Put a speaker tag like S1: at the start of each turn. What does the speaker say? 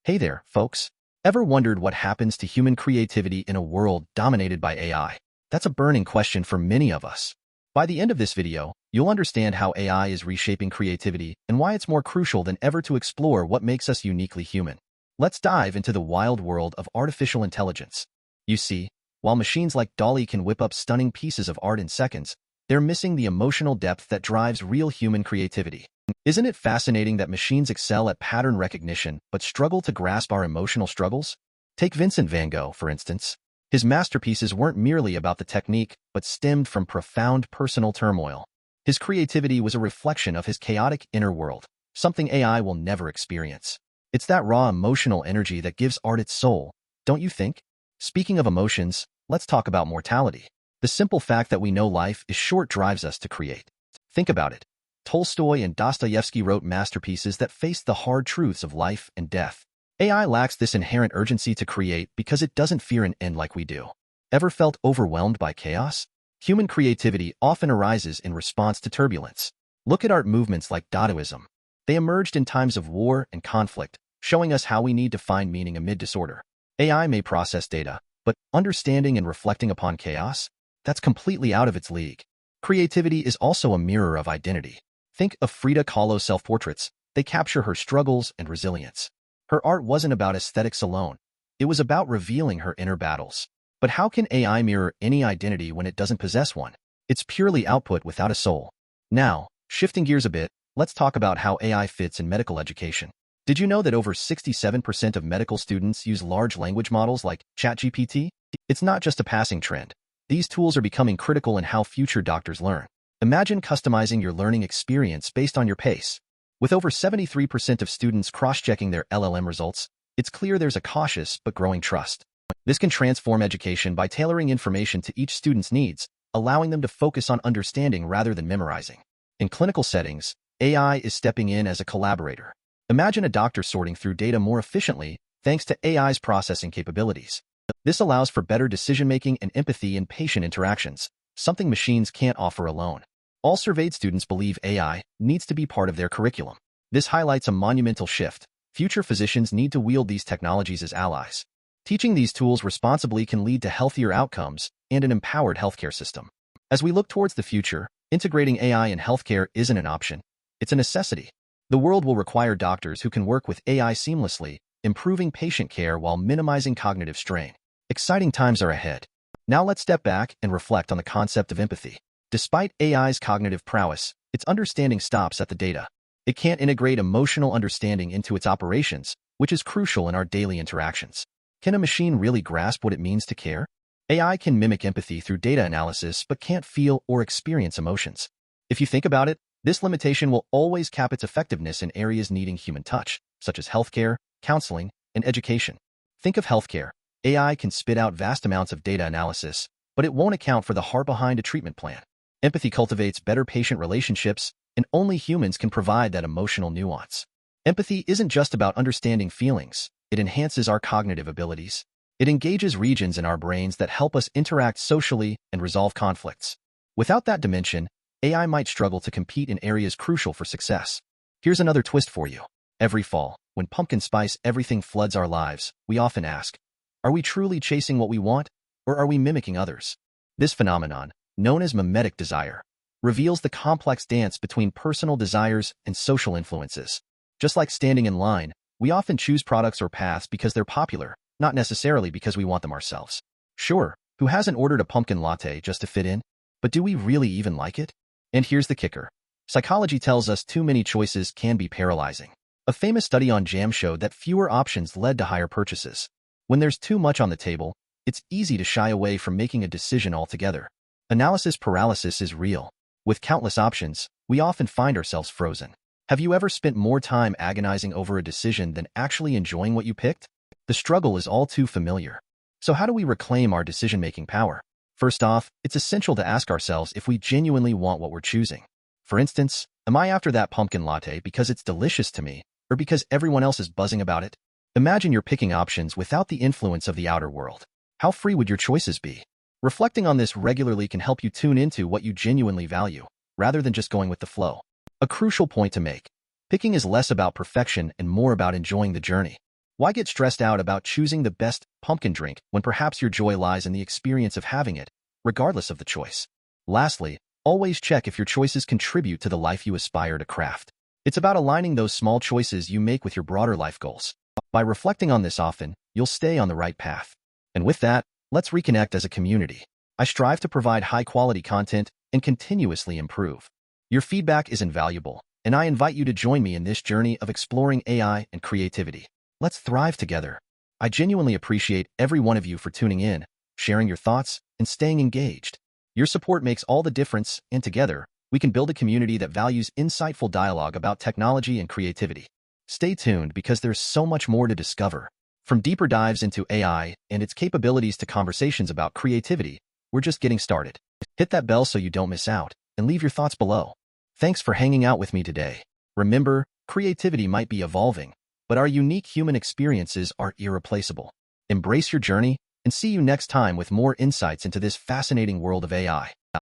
S1: Hey there, folks. Ever wondered what happens to human creativity in a world dominated by AI? That's a burning question for many of us. By the end of this video, you'll understand how AI is reshaping creativity and why it's more crucial than ever to explore what makes us uniquely human. Let's dive into the wild world of artificial intelligence. You see, while machines like DALL-E can whip up stunning pieces of art in seconds, they're missing the emotional depth that drives real human creativity. Isn't it fascinating that machines excel at pattern recognition but struggle to grasp our emotional struggles? Take Vincent van Gogh, for instance. His masterpieces weren't merely about the technique, but stemmed from profound personal turmoil. His creativity was a reflection of his chaotic inner world, something AI will never experience. It's that raw emotional energy that gives art its soul, don't you think? Speaking of emotions, let's talk about mortality. The simple fact that we know life is short drives us to create. Think about it. Tolstoy and Dostoevsky wrote masterpieces that faced the hard truths of life and death. AI lacks this inherent urgency to create because it doesn't fear an end like we do. Ever felt overwhelmed by chaos? Human creativity often arises in response to turbulence. Look at art movements like Dadaism. They emerged in times of war and conflict, showing us how we need to find meaning amid disorder. AI may process data, but understanding and reflecting upon chaos? That's completely out of its league. Creativity is also a mirror of identity. Think of Frida Kahlo's self-portraits. They capture her struggles and resilience. Her art wasn't about aesthetics alone. It was about revealing her inner battles. But how can AI mirror any identity when it doesn't possess one? It's purely output without a soul. Now, shifting gears a bit, let's talk about how AI fits in medical education. Did you know that over 67% of medical students use large language models like ChatGPT? It's not just a passing trend. These tools are becoming critical in how future doctors learn. Imagine customizing your learning experience based on your pace. With over 73% of students cross-checking their LLM results, it's clear there's a cautious but growing trust. This can transform education by tailoring information to each student's needs, allowing them to focus on understanding rather than memorizing. In clinical settings, AI is stepping in as a collaborator. Imagine a doctor sorting through data more efficiently thanks to AI's processing capabilities. This allows for better decision-making and empathy in patient interactions, something machines can't offer alone. All surveyed students believe AI needs to be part of their curriculum. This highlights a monumental shift. Future physicians need to wield these technologies as allies. Teaching these tools responsibly can lead to healthier outcomes and an empowered healthcare system. As we look towards the future, integrating AI in healthcare isn't an option. It's a necessity. The world will require doctors who can work with AI seamlessly, improving patient care while minimizing cognitive strain. Exciting times are ahead. Now let's step back and reflect on the concept of empathy. Despite AI's cognitive prowess, its understanding stops at the data. It can't integrate emotional understanding into its operations, which is crucial in our daily interactions. Can a machine really grasp what it means to care? AI can mimic empathy through data analysis but can't feel or experience emotions. If you think about it, this limitation will always cap its effectiveness in areas needing human touch, such as healthcare, counseling, and education. Think of healthcare. AI can spit out vast amounts of data analysis, but it won't account for the heart behind a treatment plan. Empathy cultivates better patient relationships, and only humans can provide that emotional nuance. Empathy isn't just about understanding feelings. It enhances our cognitive abilities. It engages regions in our brains that help us interact socially and resolve conflicts. Without that dimension, AI might struggle to compete in areas crucial for success. Here's another twist for you. Every fall, when pumpkin spice everything floods our lives, we often ask, are we truly chasing what we want, or are we mimicking others? This phenomenon, known as mimetic desire, reveals the complex dance between personal desires and social influences. Just like standing in line, we often choose products or paths because they're popular, not necessarily because we want them ourselves. Sure, who hasn't ordered a pumpkin latte just to fit in? But do we really even like it? And here's the kicker. Psychology tells us too many choices can be paralyzing. A famous study on jam showed that fewer options led to higher purchases. When there's too much on the table, it's easy to shy away from making a decision altogether. Analysis paralysis is real. With countless options, we often find ourselves frozen. Have you ever spent more time agonizing over a decision than actually enjoying what you picked? The struggle is all too familiar. So how do we reclaim our decision-making power? First off, it's essential to ask ourselves if we genuinely want what we're choosing. For instance, am I after that pumpkin latte because it's delicious to me, or because everyone else is buzzing about it? Imagine you're picking options without the influence of the outer world. How free would your choices be? Reflecting on this regularly can help you tune into what you genuinely value, rather than just going with the flow. A crucial point to make. Picking is less about perfection and more about enjoying the journey. Why get stressed out about choosing the best pumpkin drink when perhaps your joy lies in the experience of having it, regardless of the choice? Lastly, always check if your choices contribute to the life you aspire to craft. It's about aligning those small choices you make with your broader life goals. By reflecting on this often, you'll stay on the right path. And with that, let's reconnect as a community. I strive to provide high-quality content and continuously improve. Your feedback is invaluable, and I invite you to join me in this journey of exploring AI and creativity. Let's thrive together. I genuinely appreciate every one of you for tuning in, sharing your thoughts, and staying engaged. Your support makes all the difference, and together, we can build a community that values insightful dialogue about technology and creativity. Stay tuned because there's so much more to discover. From deeper dives into AI and its capabilities to conversations about creativity, we're just getting started. Hit that bell so you don't miss out, and leave your thoughts below. Thanks for hanging out with me today. Remember, creativity might be evolving, but our unique human experiences are irreplaceable. Embrace your journey, and see you next time with more insights into this fascinating world of AI.